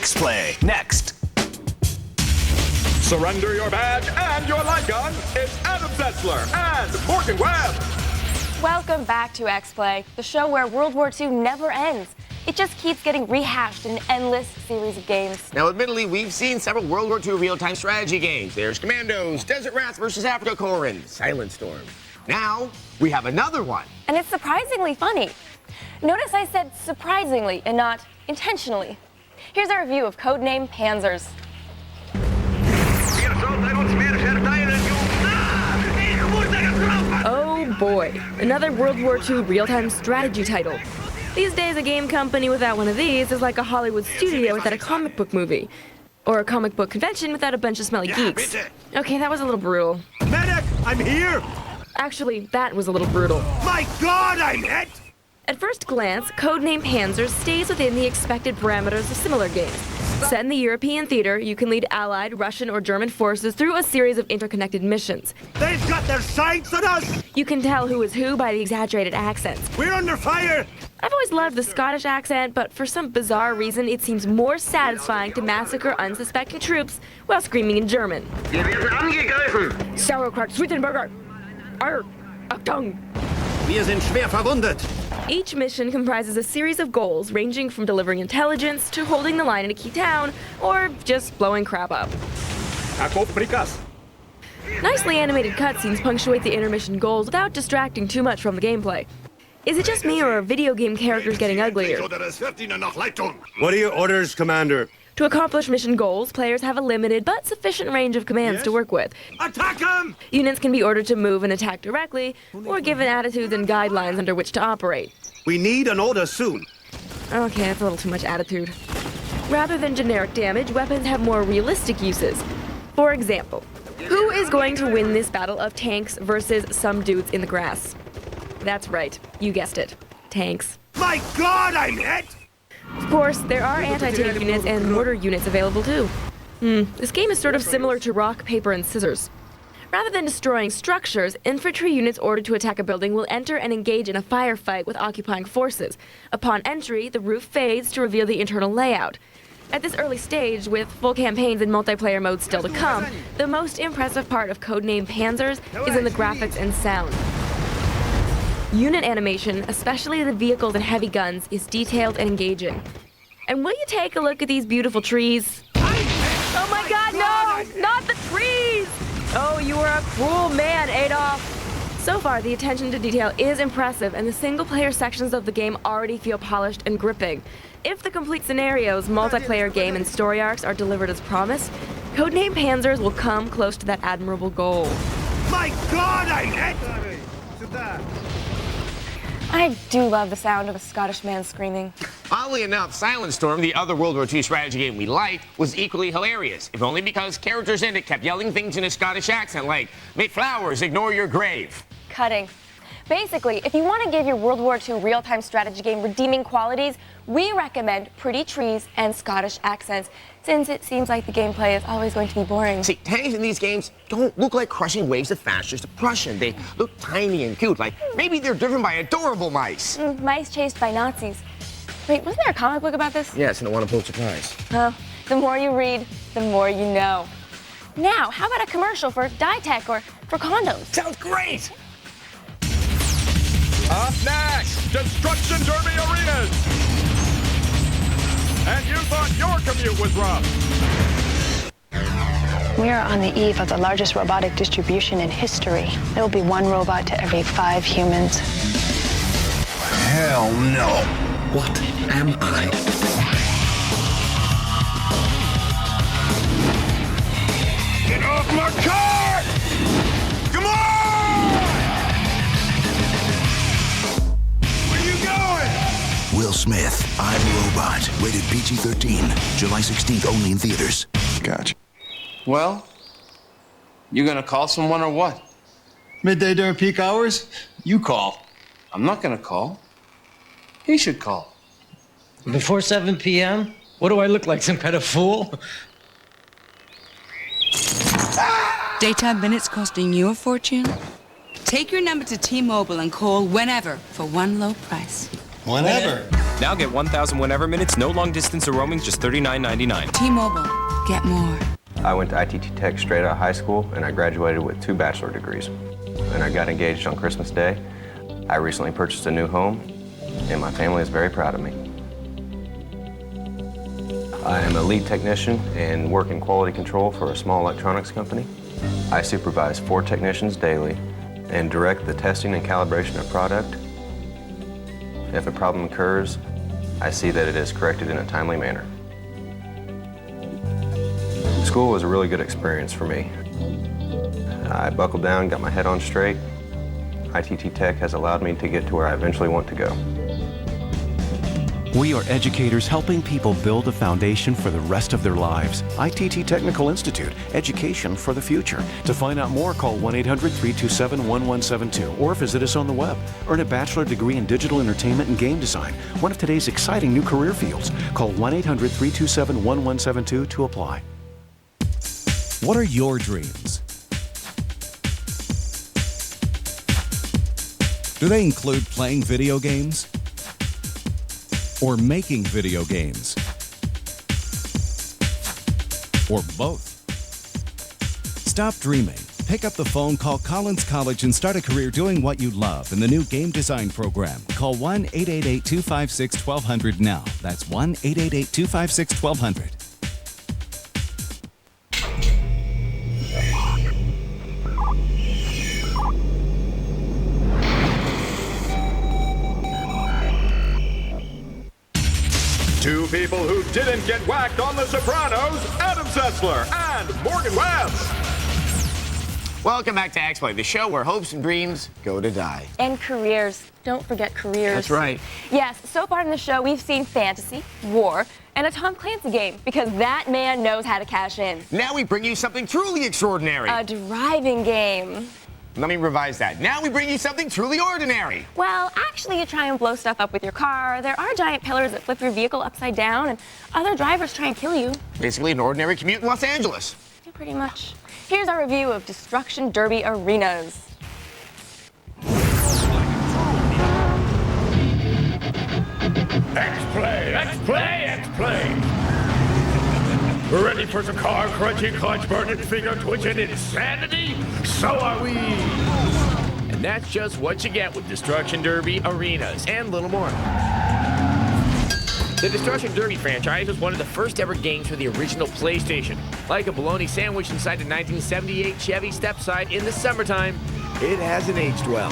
X-Play, next. Surrender your badge and your light gun. It's Adam Setzler and Morgan Webb. Welcome back to X-Play, the show where World War II never ends. It just keeps getting rehashed in an endless series of games. Now, admittedly, we've seen several World War II real-time strategy games. There's Commandos, Desert Wrath versus Africa Corps, and Silent Storm. Now, we have another one. And it's surprisingly funny. Notice I said surprisingly and not intentionally. Here's a review of Codename Panzers. Oh boy, another World War II real-time strategy title. These days, a game company without one of these is like a Hollywood studio without a comic book movie. Or a comic book convention without a bunch of smelly geeks. Okay, that was a little brutal. Medic, I'm here! Actually, that was a little brutal. My God, I'm hit! At first glance, Codename Panzers stays within the expected parameters of similar games. Set in the European theater, you can lead Allied, Russian, or German forces through a series of interconnected missions. They've got their sights on us! You can tell who is who by the exaggerated accents. We're under fire! I've always loved the Scottish accent, but for some bizarre reason, it seems more satisfying to massacre unsuspecting troops while screaming in German. Sauerkraut, Sweetenburger! Arr! Achtung! Wir sind schwer verwundet! Each mission comprises a series of goals ranging from delivering intelligence to holding the line in a key town, or just blowing crap up. Nicely animated cutscenes punctuate the intermission goals without distracting too much from the gameplay. Is it just me, or are video game characters getting uglier? What are your orders, Commander? To accomplish mission goals, players have a limited but sufficient range of commands to work with. Attack them! Units can be ordered to move and attack directly, or given attitudes and guidelines under which to operate. We need an order soon. Okay, that's a little too much attitude. Rather than generic damage, weapons have more realistic uses. For example, who is going to win this battle of tanks versus some dudes in the grass? That's right, you guessed it. Tanks. My God, I'm hit! Of course, there are anti-tank units and mortar units available too. This game is sort of similar to rock, paper, and scissors. Rather than destroying structures, infantry units ordered to attack a building will enter and engage in a firefight with occupying forces. Upon entry, the roof fades to reveal the internal layout. At this early stage, with full campaigns and multiplayer modes still to come, the most impressive part of Codename Panzers is in the graphics and sound. Unit animation, especially the vehicles and heavy guns, is detailed and engaging. And will you take a look at these beautiful trees? Oh my God, no! Not the trees! Oh, you are a cruel man, Adolf! So far, the attention to detail is impressive, and the single-player sections of the game already feel polished and gripping. If the complete scenarios, multiplayer game, and story arcs are delivered as promised, Codename Panzers will come close to that admirable goal. My God, I'm hit! I do love the sound of a Scottish man screaming. Oddly enough, Silent Storm, the other World War II strategy game we liked, was equally hilarious, if only because characters in it kept yelling things in a Scottish accent like, "Make flowers, ignore your grave." Cutting. Basically, if you want to give your World War II real-time strategy game redeeming qualities, we recommend pretty trees and Scottish accents, since it seems like the gameplay is always going to be boring. See, tanks in these games don't look like crushing waves of fascist oppression. They look tiny and cute, like maybe they're driven by adorable mice. Mice chased by Nazis. Wait, wasn't there a comic book about this? Yes, and I want a Pulitzer Prize. Well, the more you read, the more you know. Now, how about a commercial for Ditech or for condoms? Sounds great! Up next, Destruction Derby Arenas. And you thought your commute was rough. We are on the eve of the largest robotic distribution in history. There will be one robot to every 5 humans. Hell no. What am I? Get off my car! Come on! Where you going? Will Smith, I'm Robot. Rated PG-13. July 16th only in theaters. Gotcha. Well, you gonna call someone or what? Midday during peak hours? You call. I'm not gonna call. He should call. Before 7 p.m.? What do I look like, some kind of fool? Daytime minutes costing you a fortune? Take your number to T-Mobile and call whenever for one low price. Whenever. Now get 1,000 whenever minutes, no long distance or roaming, just $39.99. T-Mobile. Get more. I went to ITT Tech straight out of high school, and I graduated with 2 bachelor degrees. And I got engaged on Christmas Day. I recently purchased a new home, and my family is very proud of me. I am a lead technician and work in quality control for a small electronics company. I supervise 4 technicians daily and direct the testing and calibration of product. If a problem occurs, I see that it is corrected in a timely manner. School was a really good experience for me. I buckled down, got my head on straight. ITT Tech has allowed me to get to where I eventually want to go. We are educators helping people build a foundation for the rest of their lives. ITT Technical Institute, education for the future. To find out more, call 1-800-327-1172 or visit us on the web. Earn a bachelor degree in digital entertainment and game design, one of today's exciting new career fields. Call 1-800-327-1172 to apply. What are your dreams? Do they include playing video games? Or making video games? Or both? Stop dreaming. Pick up the phone, call Collins College, and start a career doing what you love in the new game design program. Call 1-888-256-1200 now. That's 1-888-256-1200. Two people who didn't get whacked on The Sopranos, Adam Setzler and Morgan West. Welcome back to X-Play, the show where hopes and dreams go to die. And careers. Don't forget careers. That's right. Yes, so far in the show, we've seen fantasy, war, and a Tom Clancy game, because that man knows how to cash in. Now we bring you something truly extraordinary. A driving game. Let me revise that. Now we bring you something truly ordinary. Well, actually, you try and blow stuff up with your car. There are giant pillars that flip your vehicle upside down, and other drivers try and kill you. Basically an ordinary commute in Los Angeles. Yeah, pretty much. Here's our review of Destruction Derby Arenas. X-Play, X-Play, X-Play. Ready for some car-crunching, clutch-burning, finger-twitching insanity? So are we. And that's just what you get with Destruction Derby Arenas and little more. The Destruction Derby franchise was one of the first ever games for the original PlayStation. Like a bologna sandwich inside a 1978 Chevy Stepside in the summertime, it hasn't aged well.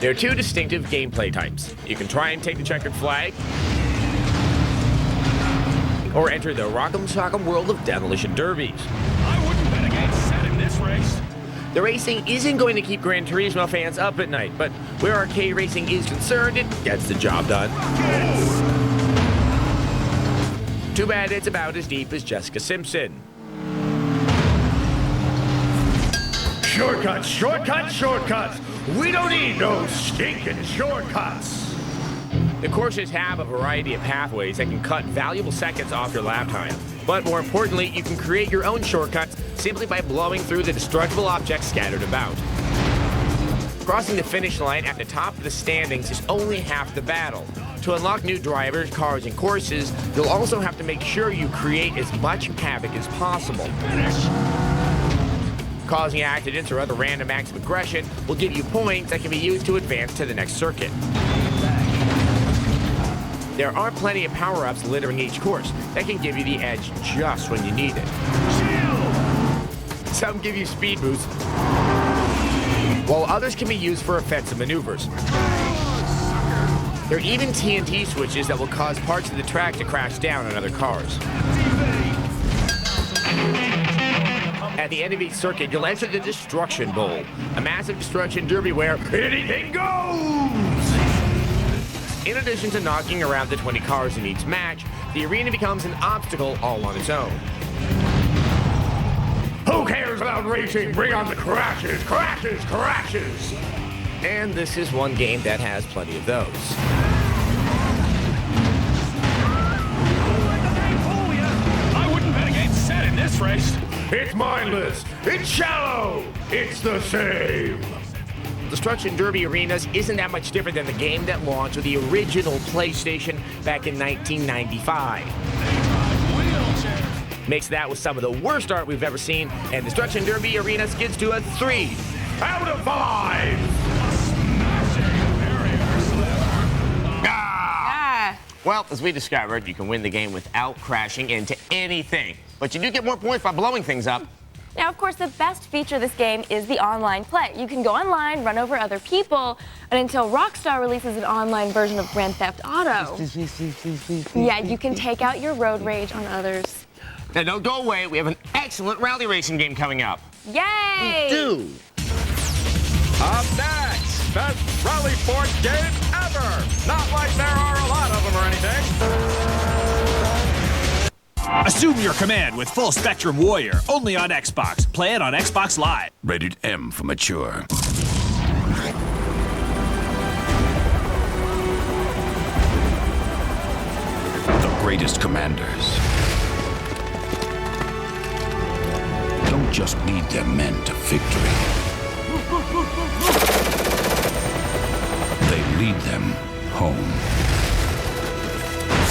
There are 2 distinctive gameplay types. You can try and take the checkered flag, or enter the rock'em sock'em world of demolition derbies. I wouldn't bet against Seth in this race. The racing isn't going to keep Gran Turismo fans up at night, but where arcade racing is concerned, it gets the job done. Too bad it's about as deep as Jessica Simpson. Shortcuts, shortcuts, shortcuts. We don't need no stinking shortcuts. The courses have a variety of pathways that can cut valuable seconds off your lap time. But more importantly, you can create your own shortcuts simply by blowing through the destructible objects scattered about. Crossing the finish line at the top of the standings is only half the battle. To unlock new drivers, cars, and courses, you'll also have to make sure you create as much havoc as possible. Causing accidents or other random acts of aggression will give you points that can be used to advance to the next circuit. There are plenty of power-ups littering each course that can give you the edge just when you need it. Some give you speed boosts, while others can be used for offensive maneuvers. There are even TNT switches that will cause parts of the track to crash down on other cars. At the end of each circuit, you'll enter the Destruction Bowl, a massive destruction derby where anything goes! In addition to knocking around the 20 cars in each match, the arena becomes an obstacle all on its own. Who cares about racing? Bring on the crashes, crashes, crashes! And this is one game that has plenty of those. I wouldn't bet against Seth in this race. It's mindless. It's shallow. It's the same. Destruction Derby Arenas isn't that much different than the game that launched with the original PlayStation back in 1995. Mix that with some of the worst art we've ever seen, and Destruction Derby Arena skids to a 3 out of 5. Well, as we discovered, you can win the game without crashing into anything. But you do get more points by blowing things up. Now, of course, the best feature of this game is the online play. You can go online, run over other people, and until Rockstar releases an online version of Grand Theft Auto, yeah, you can take out your road rage on others. Now, don't go away. We have an excellent rally racing game coming up. Yay! We do. Up next, best Rallisport game ever. Not like there are a lot of them or anything. Assume your command with Full Spectrum Warrior, only on Xbox. Play it on Xbox Live. Rated M for mature. The greatest commanders don't just lead their men to victory. They lead them home.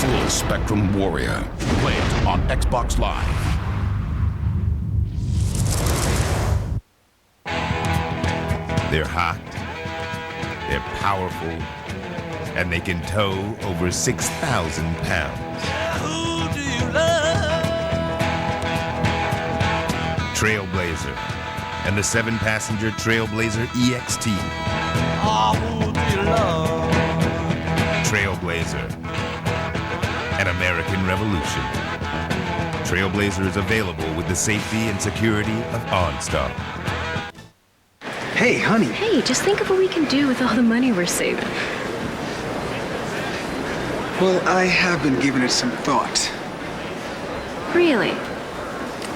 Full Spectrum Warrior. Play it on Xbox Live. They're hot, they're powerful, and they can tow over 6,000 pounds. Who do you love? Trailblazer and the 7-passenger Trailblazer EXT. Oh, who do you love? Trailblazer, an American revolution. Trailblazer is available with the safety and security of OnStar. Hey, honey. Hey, just think of what we can do with all the money we're saving. Well, I have been giving it some thought. Really?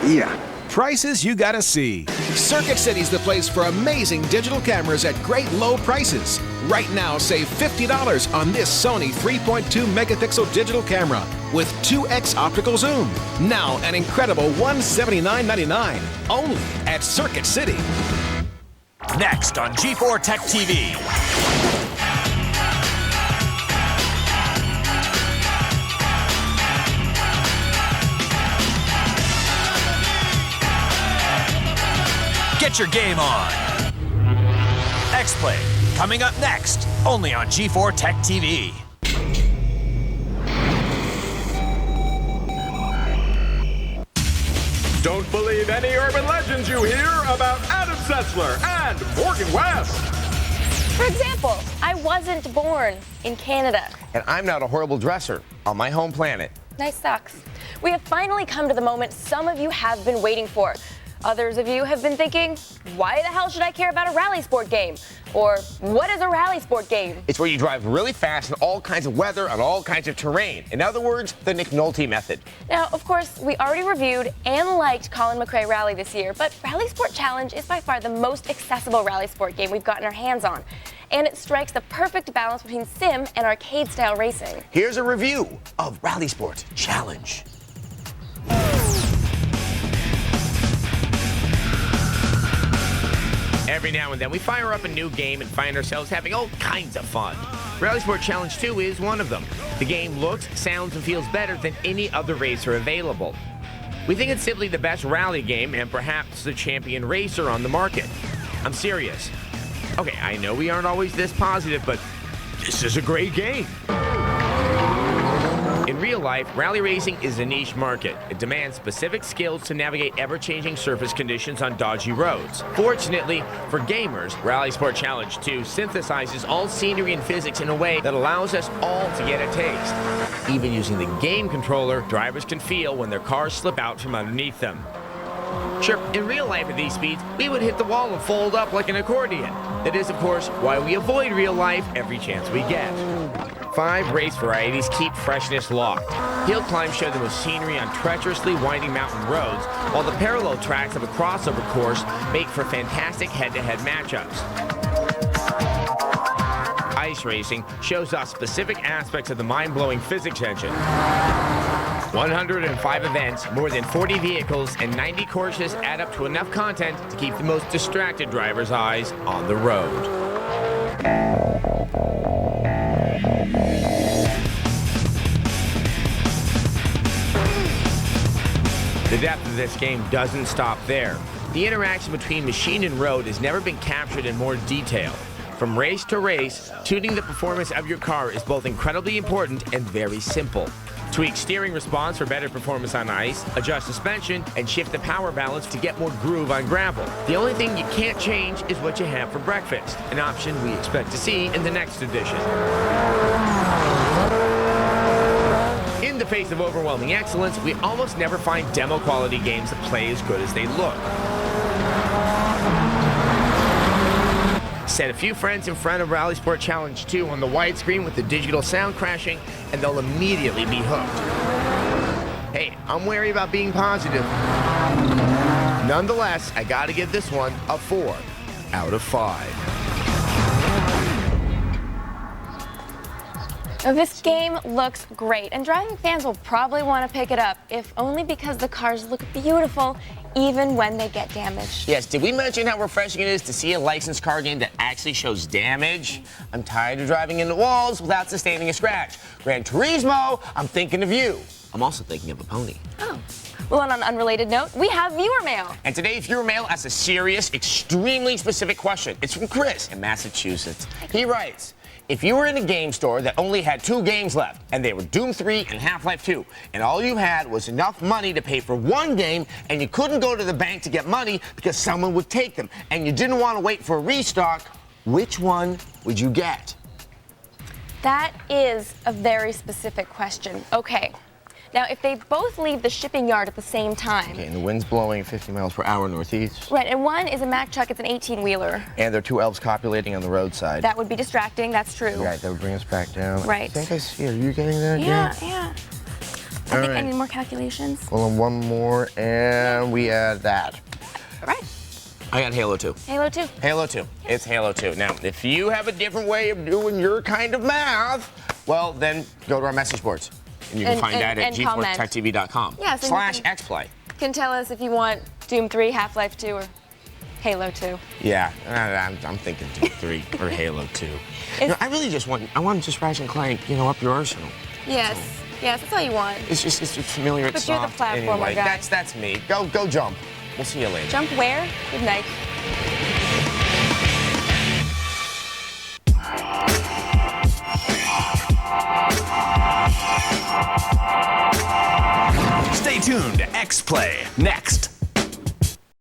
Yeah. Prices you gotta see. Circuit City's the place for amazing digital cameras at great low prices. Right now, save $50 on this Sony 3.2 megapixel digital camera with 2x optical zoom. Now, an incredible $179.99 only at Circuit City. Next on G4 Tech TV. Get your game on. X-Play, coming up next, only on G4 Tech TV. Don't believe any urban legends you hear about Adam Setzler and Morgan West. For example, I wasn't born in Canada. And I'm not a horrible dresser on my home planet. Nice socks. We have finally come to the moment some of you have been waiting for. Others of you have been thinking, why the hell should I care about a Rallisport game? Or what is a Rallisport game? It's where you drive really fast in all kinds of weather on all kinds of terrain. In other words, the Nick Nolte method. Now, of course, we already reviewed and liked Colin McRae Rally this year, but Rallisport Challenge is by far the most accessible Rallisport game we've gotten our hands on. And it strikes the perfect balance between sim and arcade-style racing. Here's a review of Rallisport Challenge. Every now and then, we fire up a new game and find ourselves having all kinds of fun. Rallisport Challenge 2 is one of them. The game looks, sounds, and feels better than any other racer available. We think it's simply the best rally game and perhaps the champion racer on the market. I'm serious. Okay, I know we aren't always this positive, but this is a great game. In real life, rally racing is a niche market. It demands specific skills to navigate ever-changing surface conditions on dodgy roads. Fortunately, for gamers, Rallisport Challenge 2 synthesizes all scenery and physics in a way that allows us all to get a taste. Even using the game controller, drivers can feel when their cars slip out from underneath them. Sure, in real life at these speeds, we would hit the wall and fold up like an accordion. That is, of course, why we avoid real life every chance we get. 5 race varieties keep freshness locked. Hill climbs show the most scenery on treacherously winding mountain roads, while the parallel tracks of a crossover course make for fantastic head-to-head matchups. Ice racing shows us specific aspects of the mind-blowing physics engine. 105 events, more than 40 vehicles, and 90 courses add up to enough content to keep the most distracted drivers' eyes on the road. The depth of this game doesn't stop there. The interaction between machine and road has never been captured in more detail. From race to race, tuning the performance of your car is both incredibly important and very simple. Tweak steering response for better performance on ice, adjust suspension, and shift the power balance to get more groove on gravel. The only thing you can't change is what you have for breakfast, an option we expect to see in the next edition. In the face of overwhelming excellence, we almost never find demo-quality games that play as good as they look. Set a few friends in front of Rallisport Challenge 2 on the widescreen with the digital sound crashing, and they'll immediately be hooked. Hey, I'm wary about being positive. Nonetheless, I gotta give this one a 4 out of 5. Now, this game looks great, and driving fans will probably want to pick it up, if only because the cars look beautiful even when they get damaged. Yes, did we mention how refreshing it is to see a licensed car game that actually shows damage? I'm tired of driving into walls without sustaining a scratch. Gran Turismo, I'm thinking of you. I'm also thinking of a pony. Oh. Well, on an unrelated note, we have viewer mail. And today's viewer mail asks a serious, extremely specific question. It's from Chris in Massachusetts. He writes, if you were in a game store that only had 2 games left, and they were Doom 3 and Half-Life 2, and all you had was enough money to pay for one game, and you couldn't go to the bank to get money because someone would take them, and you didn't want to wait for a restock, which one would you get? That is a very specific question. Okay. Now, if they both leave the shipping yard at the same time. Okay, and the wind's blowing 50 miles per hour northeast. Right, and one is a Mack truck, it's an 18-wheeler. And there are 2 elves copulating on the roadside. That would be distracting, that's true. Right, that would bring us back down. Right. I think I see. Are you getting that? Yeah. All I right. need more calculations. Well, and one more, and we add that. All right. I got Halo 2. Halo 2. Halo 2. It's Halo 2. Now, if you have a different way of doing your kind of math, well, then go to our message boards. And you can find that at GeForceTechTV.com. Yeah, so /XPlay. Can tell us if you want Doom 3, Half-Life 2, or Halo 2. Yeah, I'm thinking Doom 3 or Halo 2. I really just want to just Ratchet and Clank, up your arsenal. Yes, yes, that's all you want. It's just familiar, it's soft. But you're the platformer anyway, guy. That's me. Go jump. We'll see you later. Jump where? Good night. Stay tuned to X-Play next.